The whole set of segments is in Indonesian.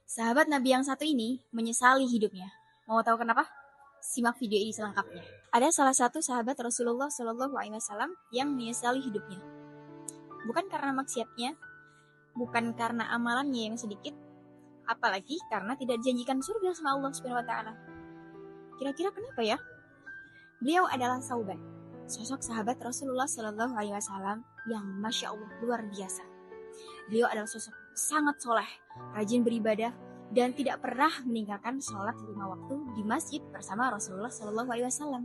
Sahabat Nabi yang satu ini menyesali hidupnya. Mau tahu kenapa? Simak video ini selengkapnya. Ada salah satu sahabat Rasulullah Shallallahu Alaihi Wasallam yang menyesali hidupnya. Bukan karena maksiatnya, bukan karena amalannya yang sedikit, apalagi karena tidak dijanjikan surga sama Allah Subhanahu Wa Taala. Kira-kira kenapa ya? Beliau adalah Sauban, sosok sahabat Rasulullah Shallallahu Alaihi Wasallam yang masya Allah luar biasa. Beliau adalah sosok sangat soleh, rajin beribadah, dan tidak pernah meninggalkan sholat 5 waktu di masjid bersama Rasulullah Shallallahu Alaihi Wasallam.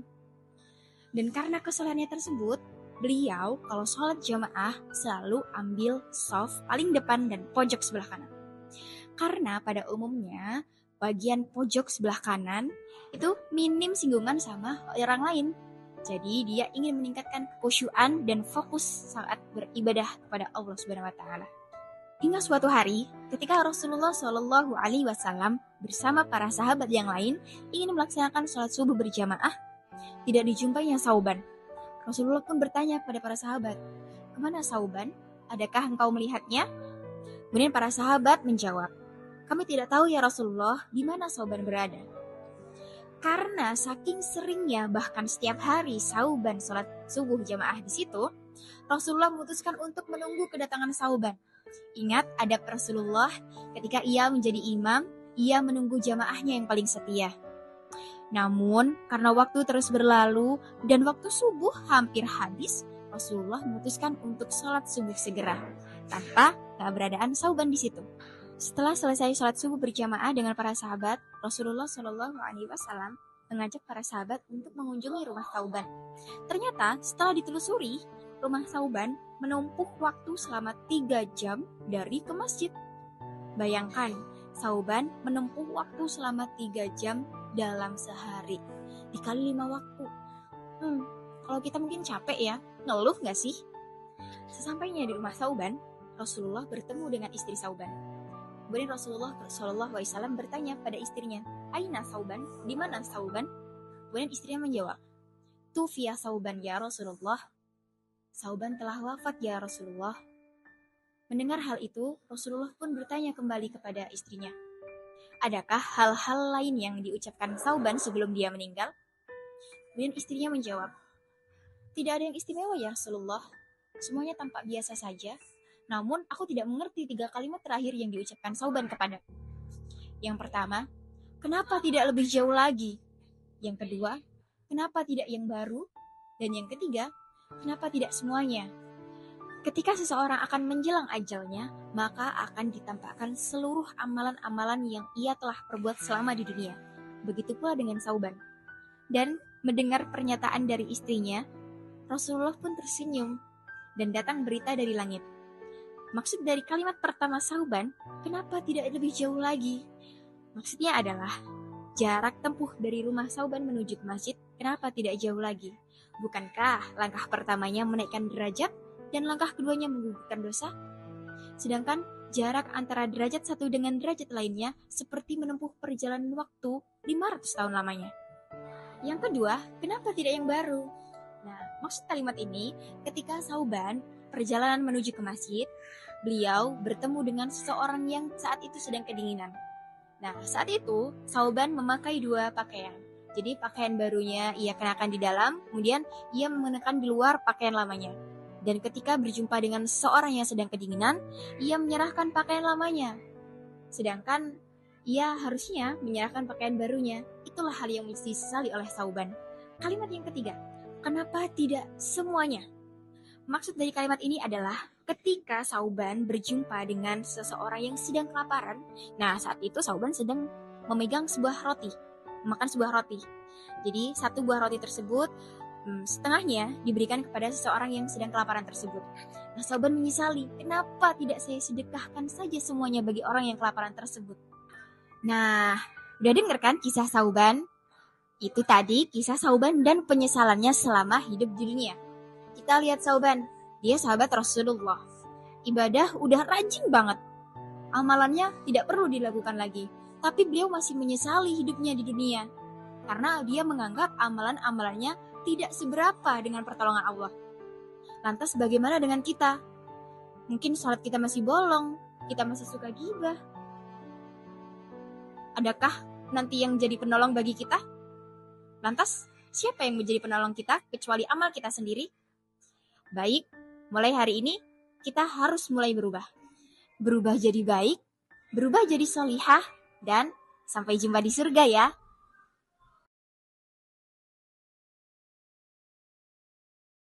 Dan karena kesolehannya tersebut, beliau kalau sholat jamaah selalu ambil soft paling depan dan pojok sebelah kanan. Karena pada umumnya bagian pojok sebelah kanan itu minim singgungan sama orang lain. Jadi dia ingin meningkatkan kekhusyuan dan fokus saat beribadah kepada Allah Subhanahu Wa Taala. Hingga suatu hari, ketika Rasulullah Shallallahu Alaihi Wasallam bersama para sahabat yang lain ingin melaksanakan sholat subuh berjamaah, tidak dijumpainya Sauban. Rasulullah pun bertanya kepada para sahabat, "Kemana Sauban? Adakah engkau melihatnya?" Kemudian para sahabat menjawab, "Kami tidak tahu ya Rasulullah, di mana Sauban berada." Karena saking seringnya bahkan setiap hari Sauban sholat subuh jamaah di situ, Rasulullah memutuskan untuk menunggu kedatangan Sauban. Ingat adab Rasulullah ketika ia menjadi imam, ia menunggu jamaahnya yang paling setia. Namun karena waktu terus berlalu dan waktu subuh hampir habis, Rasulullah memutuskan untuk sholat subuh segera tanpa keberadaan Sauban di situ. Setelah selesai sholat subuh berjamaah dengan para sahabat, Rasulullah Shallallahu Alaihi Wasallam mengajak para sahabat untuk mengunjungi rumah Sauban. Ternyata setelah ditelusuri, rumah Sauban menumpuk waktu selama 3 jam dari ke masjid. Bayangkan, Sauban menempuh waktu selama 3 jam dalam sehari. Dikali 5 waktu. Kalau kita mungkin capek ya, ngeluh gak sih? Sesampainya di rumah Sauban, Rasulullah bertemu dengan istri Sauban. Kemudian Rasulullah SAW bertanya pada istrinya, "Aina Sauban? Di mana Sauban?" Kemudian istrinya menjawab, "Tufiya Sauban ya Rasulullah. Sauban telah wafat ya Rasulullah." Mendengar hal itu, Rasulullah pun bertanya kembali kepada istrinya, "Adakah hal-hal lain yang diucapkan Sauban sebelum dia meninggal?" Kemudian istrinya menjawab, "Tidak ada yang istimewa ya Rasulullah. Semuanya tampak biasa saja. Namun aku tidak mengerti 3 kalimat terakhir yang diucapkan Sauban kepada. Yang pertama, kenapa tidak lebih jauh lagi? Yang kedua, kenapa tidak yang baru? Dan yang ketiga, kenapa tidak semuanya?" Ketika seseorang akan menjelang ajalnya, maka akan ditampakkan seluruh amalan-amalan yang ia telah perbuat selama di dunia. Begitu pula dengan Sauban. Dan mendengar pernyataan dari istrinya, Rasulullah pun tersenyum dan datang berita dari langit. Maksud dari kalimat pertama Sauban, kenapa tidak lebih jauh lagi? Maksudnya adalah, jarak tempuh dari rumah Sauban menuju ke masjid, kenapa tidak jauh lagi? Bukankah langkah pertamanya menaikkan derajat dan langkah keduanya menggugurkan dosa? Sedangkan jarak antara derajat satu dengan derajat lainnya seperti menempuh perjalanan waktu 500 tahun lamanya. Yang kedua, kenapa tidak yang baru? Nah, maksud kalimat ini, ketika Sauban perjalanan menuju ke masjid, beliau bertemu dengan seseorang yang saat itu sedang kedinginan. Nah, saat itu Sauban memakai 2 pakaian. Jadi pakaian barunya ia kenakan di dalam, kemudian ia mengenakan di luar pakaian lamanya. Dan ketika berjumpa dengan seseorang yang sedang kedinginan, ia menyerahkan pakaian lamanya. Sedangkan ia harusnya menyerahkan pakaian barunya. Itulah hal yang mesti disesali oleh Sauban. Kalimat yang ketiga, kenapa tidak semuanya? Maksud dari kalimat ini adalah ketika Sauban berjumpa dengan seseorang yang sedang kelaparan. Nah, saat itu Sauban sedang memegang sebuah roti, memakan sebuah roti. Jadi, satu buah roti tersebut setengahnya diberikan kepada seseorang yang sedang kelaparan tersebut. Nah, Sauban menyesali, kenapa tidak saya sedekahkan saja semuanya bagi orang yang kelaparan tersebut? Nah, udah denger kan kisah Sauban? Itu tadi kisah Sauban dan penyesalannya selama hidup di dunia. Kita lihat Sauban, dia sahabat Rasulullah. Ibadah udah rajin banget. Amalannya tidak perlu dilakukan lagi. Tapi beliau masih menyesali hidupnya di dunia. Karena dia menganggap amalan-amalannya tidak seberapa dengan pertolongan Allah. Lantas bagaimana dengan kita? Mungkin sholat kita masih bolong, kita masih suka gibah. Adakah nanti yang jadi penolong bagi kita? Lantas, siapa yang menjadi penolong kita kecuali amal kita sendiri? Baik, mulai hari ini kita harus mulai berubah. Berubah jadi baik, berubah jadi solihah, dan sampai jumpa di surga ya.